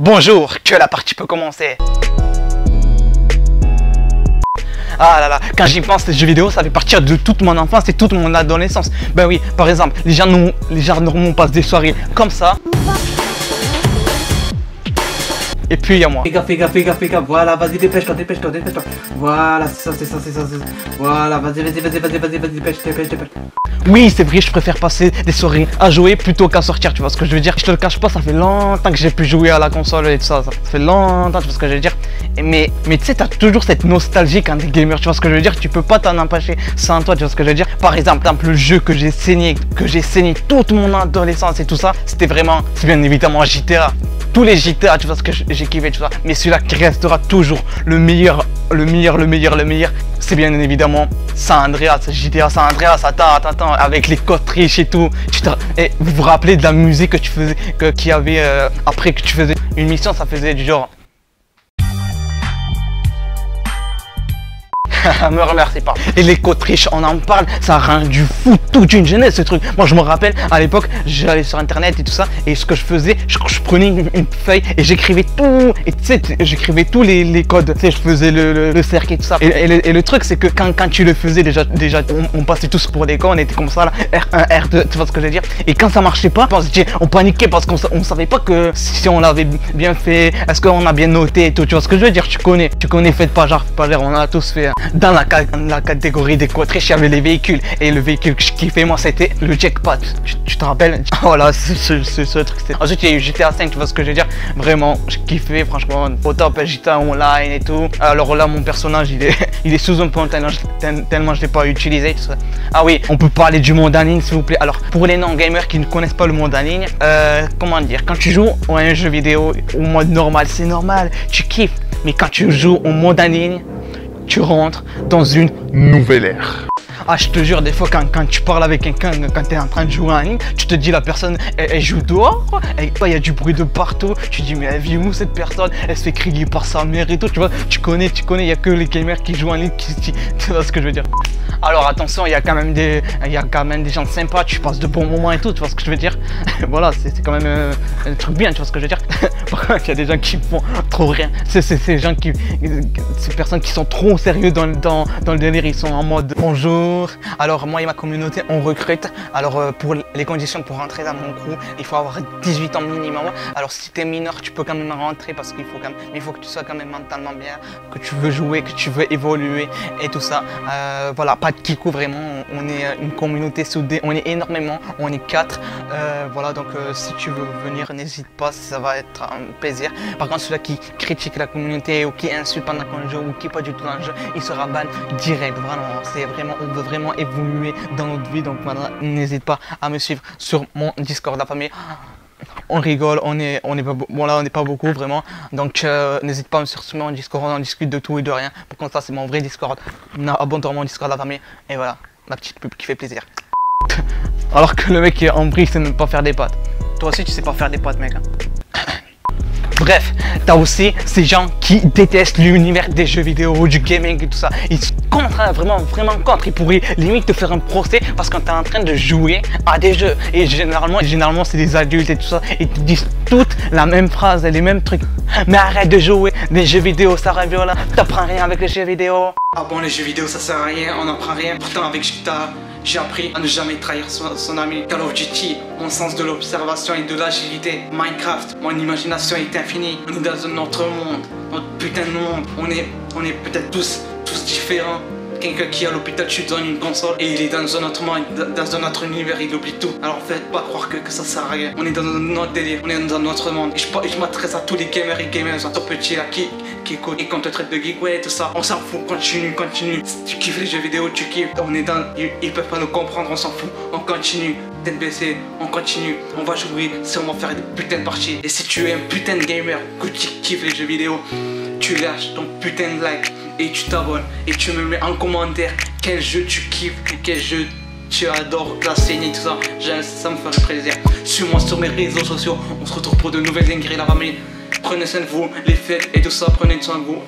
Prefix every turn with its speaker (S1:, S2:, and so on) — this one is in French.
S1: Bonjour, que la partie peut commencer. Ah là là, quand j'y pense, les jeux vidéo, ça fait partir de toute mon enfance et toute mon adolescence. Ben oui, par exemple, les gens normaux passent des soirées comme ça. Et puis il y a moi.
S2: Fais gaffe, voilà, vas-y, dépêche-toi. Voilà, c'est ça. Voilà, vas-y, dépêche.
S1: Oui, c'est vrai, je préfère passer des soirées à jouer plutôt qu'à sortir, tu vois ce que je veux dire. Je te le cache pas, ça fait longtemps que j'ai pu jouer à la console et tout ça. Ça fait longtemps, tu vois ce que je veux dire. Mais tu sais, t'as toujours cette nostalgie quand t'es gamer, tu vois ce que je veux dire. Tu peux pas t'en empêcher sans toi, tu vois ce que je veux dire. Par exemple, le jeu que j'ai saigné toute mon adolescence et tout ça, c'est bien évidemment GTA. Tous les GTA, tu vois ce que j'ai kiffé, tu vois. Mais celui-là qui restera toujours le meilleur, c'est bien évidemment San Andreas, GTA San Andreas. Attends, avec les codes riches et tout. Et vous vous rappelez de la musique que tu faisais, qu'il y avait après que tu faisais une mission, ça faisait du genre. Me remercie pas. Et les codes riches, on en parle, ça a rendu fou toute une jeunesse ce truc. Moi je me rappelle à l'époque, j'allais sur internet et tout ça, et ce que je faisais, je prenais une feuille et j'écrivais tout, et tu sais, j'écrivais tous les codes, tu sais, je faisais le cercle et tout ça. Et le truc c'est que quand tu le faisais déjà on passait tous pour des cons, on était comme ça là, R1, R2, tu vois ce que je veux dire. Et quand ça marchait pas, on paniquait parce qu'on savait pas que si on l'avait bien fait, est-ce qu'on a bien noté et tout, tu vois ce que je veux dire. Tu connais, faites pas genre, on a tous fait. Dans la catégorie des codes riches, il y avait les véhicules. Et le véhicule que je kiffais, moi, c'était le jackpot. Tu te rappelles? Voilà, c'est ce truc. Ensuite, il y a eu GTA 5, tu vois ce que je veux dire? Vraiment, je kiffais, franchement, au top, GTA Online et tout. Alors là, mon personnage, il est sous un point tellement je l'ai pas utilisé. Tout ça. Ah oui, on peut parler du monde en ligne, s'il vous plaît. Alors, pour les non-gamers qui ne connaissent pas le monde en ligne, comment dire? Quand tu joues à un jeu vidéo au mode normal, c'est normal, tu kiffes. Mais quand tu joues au mode en ligne, tu rentres dans une nouvelle ère. Ah, je te jure, des fois quand tu parles avec quelqu'un, quand tu es en train de jouer en ligne, tu te dis la personne elle joue dehors, il y a du bruit de partout, tu dis mais elle vit où cette personne, elle se fait crier par sa mère et tout, tu vois, tu connais, il y a que les gamers qui jouent en ligne, tu vois ce que je veux dire. Alors attention, il y a quand même des gens sympas, tu passes de bons moments et tout, tu vois ce que je veux dire. Voilà, c'est quand même un truc bien, tu vois ce que je veux dire. Par contre, il y a des gens qui font trop rien, ces personnes qui sont trop sérieux dans le délire, ils sont en mode bonjour. Alors moi et ma communauté on recrute. Alors pour les conditions pour rentrer dans mon crew, il faut avoir 18 ans minimum. Alors si tu es mineur, tu peux quand même rentrer parce qu'il faut que tu sois quand même mentalement bien, que tu veux jouer, que tu veux évoluer et tout ça. Voilà, pas de kikou, vraiment, on est une communauté soudée, on est énormément, on est 4. Voilà, donc si tu veux venir, n'hésite pas, ça va être un plaisir. Par contre, celui qui critique la communauté ou qui insulte pendant qu'on joue ou qui n'est pas du tout dans le jeu, il sera ban direct. Vraiment, on veut vraiment évoluer dans notre vie, donc voilà, n'hésite pas à me suivre sur mon Discord, la famille. On rigole, on est pas beaucoup vraiment, donc n'hésite pas à me suivre sur mon Discord, on discute de tout et de rien. Pour contre, ça c'est mon vrai Discord. Abonne-toi à mon Discord, la famille, et voilà, la petite pub qui fait plaisir. Alors que le mec qui est en brie, c'est ne pas faire des pattes. Toi aussi tu sais pas faire des pattes, mec, hein. Bref, t'as aussi ces gens qui détestent l'univers des jeux vidéo, du gaming et tout ça. Ils sont contre, hein, vraiment contre. Ils pourraient limite te faire un procès parce que t'es en train de jouer à des jeux. Et généralement c'est des adultes et tout ça. Ils te disent toutes la même phrase, les mêmes trucs. Mais arrête de jouer, les jeux vidéo ça rend violent. T'apprends rien avec les jeux vidéo.
S2: Ah bon, les jeux vidéo ça sert à rien, on n'apprend rien. Pourtant avec GTA, j'ai appris à ne jamais trahir son ami. Call of Duty, mon sens de l'observation et de l'agilité. Minecraft, mon imagination est infinie. On est dans un autre monde, notre putain de monde. On est peut-être tous différents. Quelqu'un qui est à l'hôpital, tu lui donnes une console et il est dans un autre monde, dans un autre univers, il oublie tout. Alors faites pas croire que ça sert à rien. On est dans un autre délire, on est dans un autre monde. Et je m'adresse à tous les gamers et gamers, à tout petit là qui écoutent et qu'on te traite de geek, ouais, tout ça. On s'en fout, continue. Si tu kiffes les jeux vidéo, tu kiffes. On est dans, ils peuvent pas nous comprendre, on s'en fout. On continue, tête baissée, on continue. On va jouer, on va faire des putains de parties. Et si tu es un putain de gamer, que tu kiffes les jeux vidéo, tu lâches ton putain de like. Et tu t'abonnes et tu me mets en commentaire quel jeu tu kiffes, quel jeu tu adores, la scène et tout ça. Ça me ferait plaisir. Suis-moi sur mes réseaux sociaux. On se retrouve pour de nouvelles dingueries, la famille. Prenez soin de vous, les fêtes et tout ça. Prenez soin de vous.